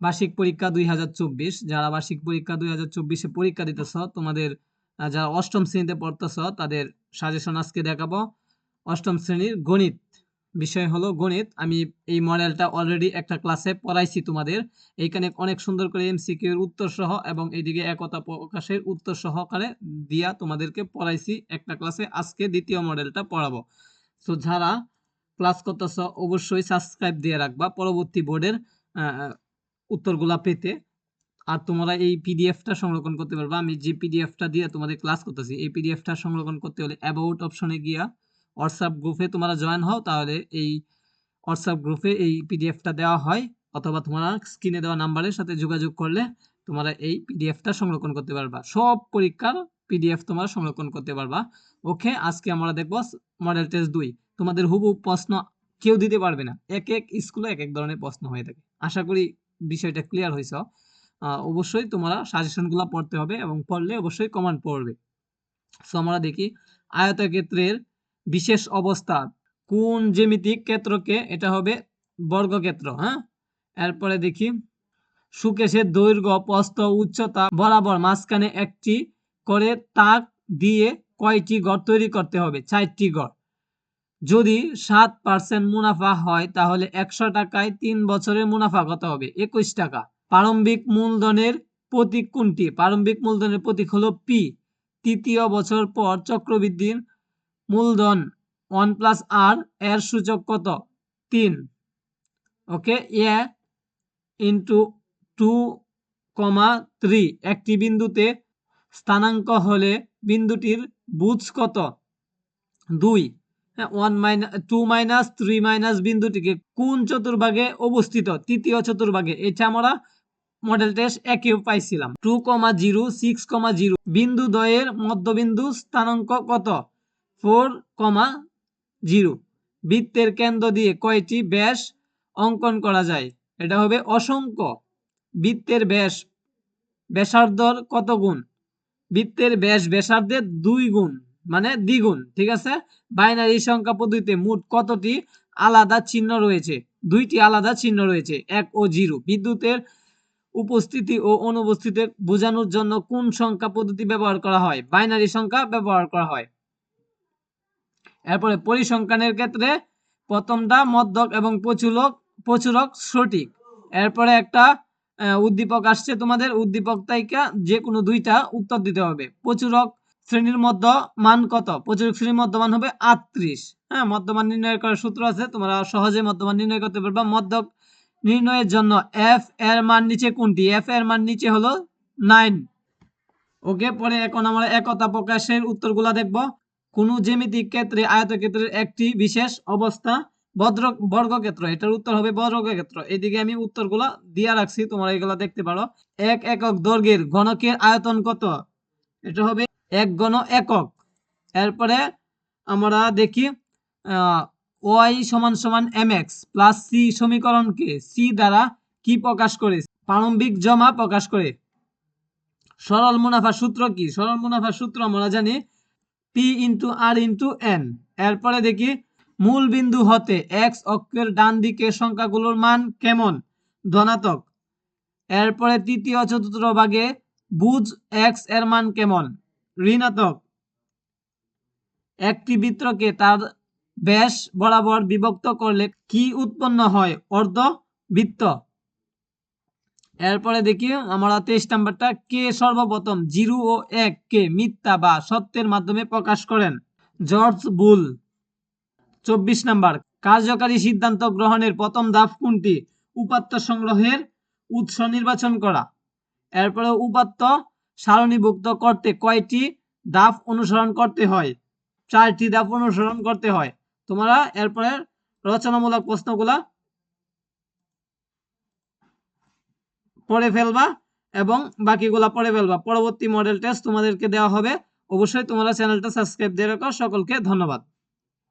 বার্ষিক পরীক্ষা 2024, যারা বার্ষিক পরীক্ষা 2024-এ পরীক্ষা দিতেছ, তোমাদের যারা অষ্টম শ্রেণীতে পড়তেছ তাদের সাজেশন আজকে দেখাবো। অষ্টম শ্রেণীর গণিত বিষয় হলো গণিত। আমি এই মডেলটা অলরেডি একটা ক্লাসে পড়াইছি তোমাদের। এইখানে অনেক সুন্দর করে এমসিকিউ এর উত্তর সহ এবং এইদিকে একতা প্রকাশের উত্তর সহকারে দিয়া তোমাদেরকে পড়াইছি একটা ক্লাসে। আজকে দ্বিতীয় মডেলটা পড়াবো। তো যারা ক্লাস করতেছ অবশ্যই সাবস্ক্রাইব দিয়ে রাখবা পরবর্তী বোর্ডের উত্তরগুলা পেতে। আর তোমরা এই পিডিএফটা সংরক্ষণ করতে পারবা। আমি যে পিডিএফটা দিয়ে তোমাদের ক্লাস করতেছি, এই পিডিএফটা সংরক্ষণ করতে হলে অ্যাবাউট অপশনে গিয়া হোয়াটসঅ্যাপ গ্রুপে তোমরা জয়েন হও, তাহলে এই হোয়াটসঅ্যাপ গ্রুপে এই পিডিএফটা দেওয়া হয়, অথবা তোমরা স্ক্রিনে দেওয়া নাম্বারের সাথে যোগাযোগ করলে তোমরা এই পিডিএফটা সংরক্ষণ করতে পারবা। সব পরীক্ষার পিডিএফ তোমরা সংরক্ষণ করতে পারবা। ওকে, আজকে আমরা দেখব মডেল টেস্ট 2। তোমাদের হুবহু প্রশ্ন কেউ দিতে পারবে না, এক এক স্কুলে এক এক ধরনের প্রশ্ন হয়ে থাকে। আশা করি বিষয়টা ক্লিয়ার হয়েছে। অবশ্যই তোমরা সাজেশনগুলো পড়তে হবে এবং পড়লে অবশ্যই কমেন্ট পড়বে। সো আমরা দেখি আয়তক্ষেত্রের বিশেষ অবস্থা কোন জ্যামিতিক ক্ষেত্রকে, এটা হবে বর্গক্ষেত্র। হ্যাঁ, এরপরে দেখি সুকেশের দৈর্ঘ্য প্রস্থ উচ্চতা বরাবর মাঝখানে একটি করে তাক দিয়ে কয়টি ঘর তৈরি করতে হবে? 4টি ঘর। যদি 7% মুনাফা হয় তাহলে 100 টাকায় 3 বছরের মুনাফা কত হবে? 21 টাকা। প্রারম্ভিক মূলধনের প্রতীক কোনটি? প্রারম্ভিক মূলধনের প্রতীক হলো পি। তৃতীয় বছর পর চক্রবৃদ্ধির মূলধন 1+r এর সূচক কত? 3। ওকে, এ ইন্টু 2,3 একটি বিন্দুতে স্থানাঙ্ক হলে বিন্দুটির বুঝ কত? 2। 2-3 বিন্দুটিকে কোন চতুর্ভাগে অবস্থিত? তৃতীয় চতুর্ভাগে। এটা আমরা মডেল টেস্ট একেও পাইছিলাম। 2,0 6,0 বিন্দু দ্বয়ের মধ্যবিন্দু স্থানাঙ্ক কত? 4,0। বৃত্তের কেন্দ্র দিয়ে কয়টি ব্যাস অঙ্কন করা যায়? এটা হবে অসংখ্য। বৃত্তের ব্যাস ব্যাসার্ধর কত গুণ? বৃত্তের ব্যাস ব্যাসার্ধের 2 গুণ, মানে দ্বিগুণ। ঠিক আছে। বাইনারি সংখ্যা পদ্ধতিতে মোট কতটি আলাদা চিহ্ন রয়েছে? 2টি আলাদা চিহ্ন রয়েছে, 1 ও 0। বিদ্যুতের উপস্থিতি ও অনুপস্থিতি বোঝানোর জন্য কোন সংখ্যা পদ্ধতি ব্যবহার করা হয়? বাইনারি সংখ্যা ব্যবহার করা হয়। এরপরে পরিসংখ্যানের ক্ষেত্রে প্রথমটা মধ্যক এবং প্রচুরক সঠিক। এরপরে একটা উদ্দীপক আসছে, তোমাদের উদ্দীপক তাইকা যে কোনো দুইটা উত্তর দিতে হবে। প্রচুরক শ্রেণীর মধ্য মান কত? প্রচুরক শ্রেণীর মধ্যমান হবে 38। হ্যাঁ, মধ্যমান নির্ণয় করার সূত্র আছে, তোমরা সহজে মধ্যমান নির্ণয় করতে পারবা। মধ্যক নির্ণয়ের জন্য এফ এর মান নিচে কোনটি? এফ এর মান নিচে হলো 9। ওকে, পরে এখন আমরা একতা প্রকাশের উত্তরগুলা দেখব। কোন জ্যামিতিক ক্ষেত্রে আয়তক্ষেত্রের একটি বিশেষ অবস্থা বর্গক্ষেত্র? এটার উত্তর হবে বর্গক্ষেত্র। এদিকে আমি উত্তরগুলা দিয়া রাখছি, তোমরা এগুলা দেখতে পারো। 1 একক দৈর্ঘ্যের ঘনকের আয়তন কত? এটা হবে 1 ঘন একক। এরপরে আমরা দেখি y = mx প্লাস c সমীকরণকে c দ্বারা কি প্রকাশ করে? প্রারম্ভিক জমা প্রকাশ করে। সরল মুনাফার সূত্র কি? সরল মুনাফার সূত্র আমরা জানি P × R × N। এরপরে দেখি মূল বিন্দু হতে x অক্ষের ডান দিকের সংখ্যাগুলোর মান কেমন? ধনাত্মক। এরপরে তৃতীয় চতুর্থ ভাগে বুঝ x এর মান কেমন? ঋণাত্মক। একটি বৃত্তকে তার ব্যাস বরাবর বিভক্ত করলে কি উৎপন্ন হয়? অর্ধবৃত্ত। এরপরে দেখি আমরা 23 নাম্বারটা, কে সর্বপ্রথম 0 ও 1 কে মিথ্যা বা সত্যের মাধ্যমে প্রকাশ করেন? জর্জ বুল। 24 নাম্বার, কার্যকারী সিদ্ধান্ত গ্রহণের প্রথম ধাপ কোনটি? উপাত্ত সংগ্রহের উৎস নির্বাচন করা। এরপরে উপাত্ত সারণীভুক্ত করতে কয়টি ধাপ অনুসরণ করতে হয়? 4টি ধাপ অনুসরণ করতে হয়। তোমরা এরপরে রচনামূলক প্রশ্নগুলা পড়ে ফেলবা এবং বাকিগুলা পড়ে ফেলবা। পরবর্তী মডেল টেস্ট তোমাদেরকে দেওয়া হবে। অবশ্যই তোমরা চ্যানেলটা সাবস্ক্রাইব দিয়ে রাখো। সকলকে ধন্যবাদ।